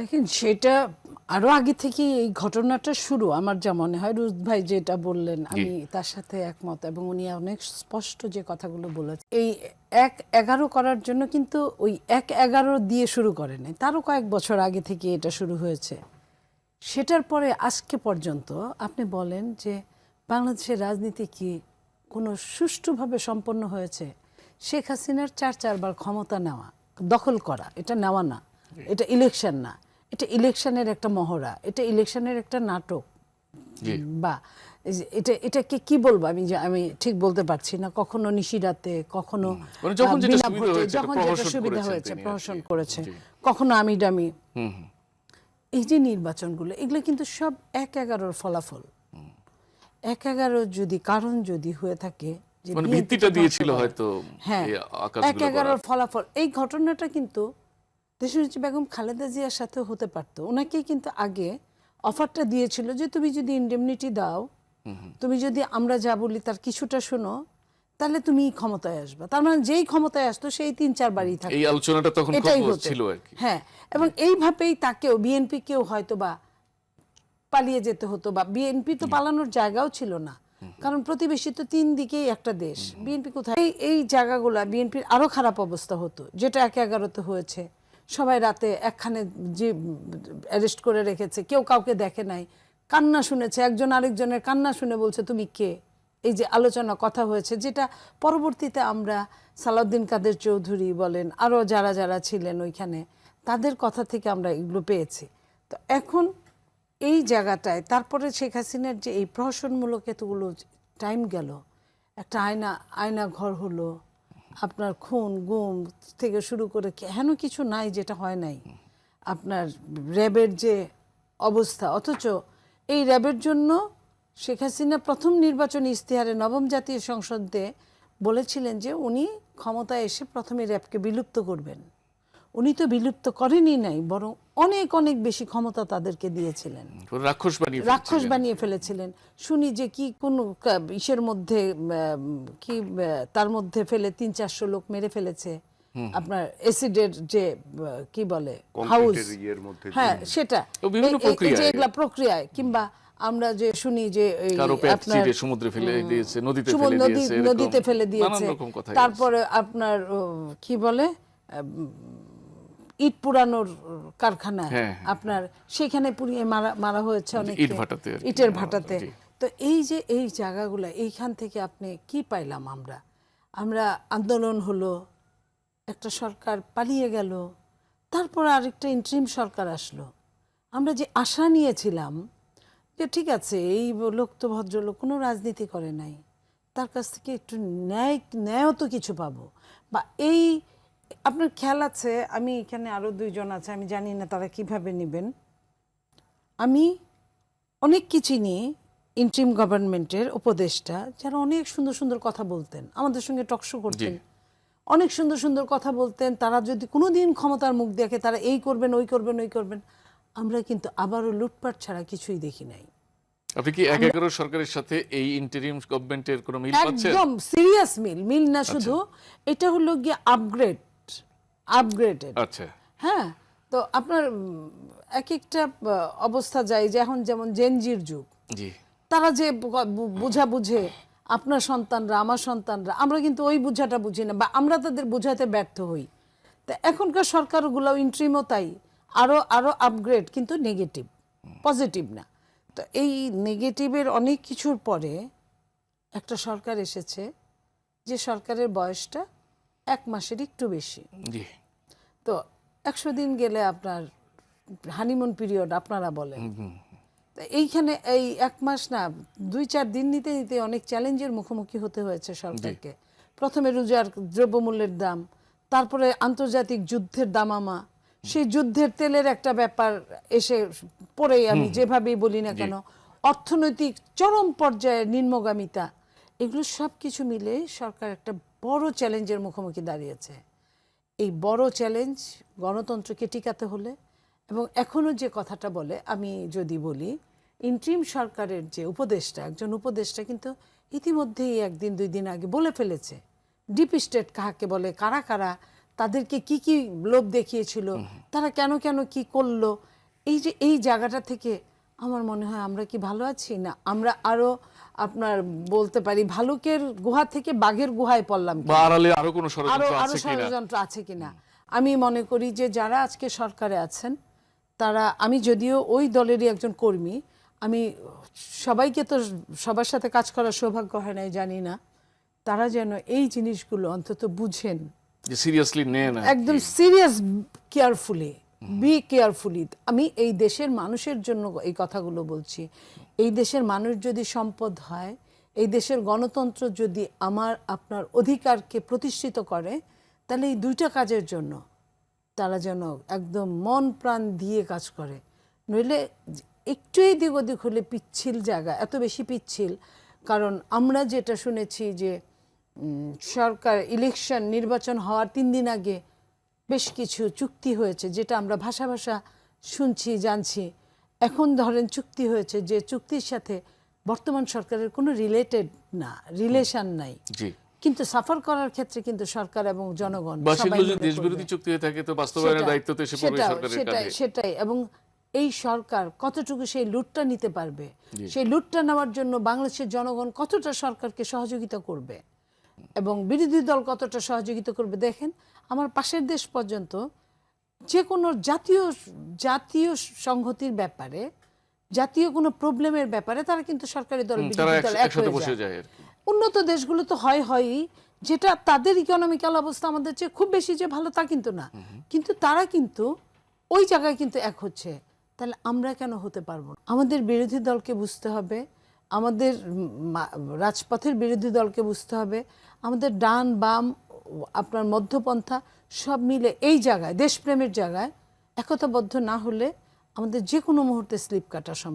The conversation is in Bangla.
দেখেন সেটা আরো আগে থেকে এই ঘটনাটা শুরু। আমার যা মনে হয় রুদ ভাই যেটা বললেন আমি তার সাথে একমত, এবং উনি অনেক স্পষ্ট যে কথাগুলো বলেছেন। এই ১-১১ করার জন্য কিন্তু ওই ১-১১ দিয়ে শুরু করে নাই, তারও কয়েক বছর আগে থেকে এটা শুরু হয়েছে। সেটার পরে আজকে পর্যন্ত আপনি বলেন যে বাংলাদেশের রাজনীতি কি কোনো সুষ্ঠুভাবে সম্পন্ন হয়েছে? শেখ হাসিনার ৪বার ক্ষমতা নেওয়া, দখল করা, এটা নেওয়া না, এটা ইলেকশন না, এটা ইলেকশনের একটা মহড়া, এটা ইলেকশনের একটা নাটক, বা এটাকে কি বলবো আমি ঠিক বলতে পারছি না। কখনো নিশিরাতে, কখনো যখন যেটা সুবিধা হয়েছে প্রহসন করেছে, কখনো আমিডামি। এই যে নির্বাচনগুলো, এগুলো কিন্তু সব ১-১১ ফলাফল। ১-১১ যদি কারণ যদি হয়ে থাকে যে ভিত্তিটা দিয়েছিল হয়তো, হ্যাঁ ১-১১ ফলাফল, এই ঘটনাটা কিন্তু দেশনেত্রী বেগম খালেদা জিয়ার সাথে হতে পারতো। ওনাকেই কিন্তু আগে অফারটা দিয়েছিল যে তুমি যদি ইনডেমনিটি দাও, তুমি যদি আমরা যা বলি তার কিছুটা শোনো, তাহলে তুমি ক্ষমতায় আসবে। তার মানে যেই ক্ষমতায় আসতো সেই ৩-৪ বারই থাকতো। এই আলোচনাটা তখন ছিল আর কি। হ্যাঁ, এবং এইভাবেই তাকেও বিএনপি কেও হয়তো বা পালিয়ে যেতে হতো, বা বিএনপি তো পালানোর জায়গাও ছিল না, কারণ প্রতিবেশী তো 3 দিকেই একটা দেশ। বিএনপি কোথায়? এই জায়গাগুলা বিএনপির আরো খারাপ অবস্থা হতো, যেটা ১-১১তে হয়েছে। সবাই রাতে একখানে যে অ্যারেস্ট করে রেখেছে, কেউ কাউকে দেখে নাই, কান্না শুনেছে, একজন আরেকজনের কান্না শুনে বলছে তুমি কে। এই যে আলোচনা কথা হয়েছে, যেটা পরবর্তীতে আমরা সালাউদ্দিন কাদের চৌধুরী বলেন, আরও যারা যারা ছিলেন ওইখানে, তাদের কথা থেকে আমরা এগুলো পেয়েছি। তো এখন এই জায়গাটায় তারপরে শেখ হাসিনার যে এই প্রহসনমূলক এতগুলো টাইম গেল, একটা আয়না ঘর হলো, আপনার খুন গুম থেকে শুরু করে হেন কিছু নাই যেটা হয় নাই, আপনার র্যাবের যে অবস্থা। অথচ এই র্যাবের জন্য শেখ হাসিনা প্রথম নির্বাচনী ইশতেহারে নবম জাতীয় সংসদে বলেছিলেন যে উনি ক্ষমতায় এসে প্রথমে র্যাবকে বিলুপ্ত করবেন। উনি তো বিলুপ্ত করেনই নাই, বরং অনেক অনেক বেশি ক্ষমতা তাদেরকে দিয়েছিলেন, রাক্ষস বানিয়ে ফেলেছিলেন। শুনি যে কি কোন ইসের মধ্যে কি তার মধ্যে ফেলে ৩-৪০০ লোক মেরে ফেলেছে, আপনার অ্যাসিডের যে কি বলে হাউস, হ্যাঁ সেটা এগুলা প্রক্রিয়ায়, কিংবা আমরা যে শুনি যে আপনার সমুদ্রে ফেলে দিয়েছে, নদীতে ফেলে দিয়েছে, তারপরে আপনার কি বলে ইট পুরানোর কারখানায় আপনার সেখানে পুড়িয়ে মারা হয়েছে অনেক, ইটের ভাটাতে। তো এই যে এই জায়গাগুলো, এইখান থেকে আপনি কি পাইলাম আমরা আন্দোলন হলো, একটা সরকার পালিয়ে গেল, তারপর আরেকটা ইন্টারিম সরকার আসলো। আমরা যে আশা নিয়েছিলাম যে ঠিক আছে এই লোক তো ভদ্রলোক, কোনো রাজনীতি করে নাই, তার কাছ থেকে একটু ন্যায় তো কিছু পাবো, বা এই আপনার খেয়াল আছে, আমি এখানে আরো 2 জন আছে, আমি জানি না তারা কিভাবে নেবেন। আমি অনেক কিছু নিয়ে ইন্টারিম গভর্নমেন্টের উপদেষ্টা যারা অনেক সুন্দর সুন্দর কথা বলতেন, আমাদের সঙ্গে টকশো করতেন, অনেক সুন্দর সুন্দর কথা বলতেন, তারা যদি কোনোদিন ক্ষমতার মুখ দেখে তারা এই করবেন ওই করবেন ওই করবেন, আমরা কিন্তু আবারও লুটপাট ছাড়া কিছুই দেখি নাই। আপনি কি ১-১১ সরকারের সাথে এই ইন্টারিম গভর্নমেন্টের কোনো মিল পাচ্ছেন? একদম সিরিয়াস মিল না, শুধু এটা হলো গিয়ে আপগ্রেডেড। আচ্ছা, হ্যাঁ, তো আপনার এক একটা অবস্থা যায়, যেমন জেনজির যুগ, তারা যে বুঝা বুঝে আপনার সন্তানরা আমার সন্তানরা, আমরা কিন্তু ওই বুঝাটা বুঝি না, বা আমরা তাদের বুঝাতে ব্যর্থ হই। তা এখনকার সরকারগুলো ইন্টারিমও তাই, আরো আপগ্রেড, কিন্তু নেগেটিভ, পজিটিভ না। তো এই নেগেটিভের অনেক কিছুর পরে একটা সরকার এসেছে, যে সরকারের বয়সটা 1 মাসের একটু বেশি। তো 100 দিন গেলে আপনার হানিমুন পিরিয়ড আপনারা বলেন। তো এইখানে এই 1 মাস না, 2-4 দিন নিতে নিতে অনেক চ্যালেঞ্জের মুখোমুখি হতে হয়েছে সরকারকে। প্রথমে রোজার দ্রব্যমূল্যের দাম, তারপরে আন্তর্জাতিক যুদ্ধের দামামা, সেই যুদ্ধের তেলের একটা ব্যাপার এসে পড়েই, আমি যেভাবেই বলি না কেন, অর্থনৈতিক চরম পর্যায়ে নিম্নগামিতা, এগুলো সব কিছু মিলে সরকার একটা বড় চ্যালেঞ্জের মুখোমুখি দাঁড়িয়েছে। এই বড় চ্যালেঞ্জ গণতন্ত্রকে টিকাতে হলে, এবং এখনো যে কথাটা বলে, আমি যদি বলি ইন্টারিম সরকারের যে উপদেষ্টা, একজন উপদেষ্টা কিন্তু ইতিমধ্যেই 1 দিন 2 দিন আগে বলে ফেলেছে ডিপ স্টেট কাহাকে বলে, কারা কারা তাদেরকে কি কি লোভ দেখিয়েছিল, তারা কেন কেন কি করলো, এই যে এই জায়গাটা থেকে আমার মনে হয় আমরা কি ভালো আছি না আমরা আরো আপনার বলতে পারি ভালুকের গুহা থেকে বাঘের গুহায় পড়লাম বা আড়ালে আরো কোনো আরো ষড়যন্ত্র আরো আছে কিনা? ষড়যন্ত্র আছে কিনা। আমি মনে করি যে যারা আজকে সরকারে আছেন তারা, আমি যদিও ওই দলেরই একজন কর্মী, আমি সবাইকে তো সবার সাথে কাজ করার সৌভাগ্য হয় নাই জানি না, তারা যেন এই জিনিসগুলো অন্তত বুঝেন, যে সিরিয়াসলি নেন আর কি। একদম সিরিয়াস, কেয়ারফুলি, বি কেয়ারফুলি। আমি এই দেশের মানুষের জন্য এই কথাগুলো বলছি। এই দেশের মানুষ যদি সম্পদ হয়, এই দেশের গণতন্ত্র যদি আমার আপনার অধিকারকে প্রতিষ্ঠিত করে, তাহলে এই দুইটা কাজের জন্য তারা যেন একদম মন প্রাণ দিয়ে কাজ করে। নইলে একটু এদিক ওদিক হলে পিচ্ছিল জায়গা, এত বেশি পিচ্ছিল। কারণ আমরা যেটা শুনেছি যে সরকার ইলেকশন নির্বাচন হওয়ার 3 দিন আগে বেশ কিছু চুক্তি হয়েছে, যেটা আমরা ভাষা ভাষা শুনছি জানছি। এখন ধরেন চুক্তি হয়েছে যে চুক্তির সাথে বর্তমান সরকারের কোনো রিলেশন নাই, জি, কিন্তু সাফার করার ক্ষেত্রে কিন্তু সরকার এবং জনগণ বা সবাই সেগুলো যদি মনে দেশবিরোধী করবে। চুক্তি হয়ে থাকে তো বাস্তবায়নের দায়িত্ব তো এসে পড়বে সরকারের কাঁধে। সেটাই। এবং এই সরকার কতটুকু সেই লুটটা নিতে পারবে, সেই লুটটা নেওয়ার জন্য বাংলাদেশের জনগণ কতটা সরকারকে সহযোগিতা করবে এবং বিরোধী দল কতটা সহযোগিতা করবে। দেখেন আমার পাশের দেশ পর্যন্ত যে কোনো জাতীয় সংহতির ব্যাপারে, জাতীয় কোনো প্রবলেমের ব্যাপারে তারা কিন্তু সরকারি দল তারা বিরোধী দল এক একসাথে হয়ে বসে যায়। যায় আর কি। উন্নত দেশগুলো তো হয়ই, যেটা তাদের ইকোনমিক্যাল অবস্থা আমাদের চেয়ে খুব বেশি যে ভালো তা কিন্তু না, কিন্তু তারা কিন্তু ওই জায়গায় কিন্তু এক হচ্ছে। তাহলে আমরা কেন হতে পারবো না? আমাদের বিরোধী দলকে বুঝতে হবে, আমাদের রাজপথের বিরোধী দলকে বুঝতে হবে, আমাদের ডান বাম আপনার মধ্যপন্থা সব মিলে এই জায়গায় দেশপ্রেমের জায়গায় একতাবদ্ধ না হলে আমাদের যে কোনো মুহূর্তে স্লিপ কাটা সম্ভব।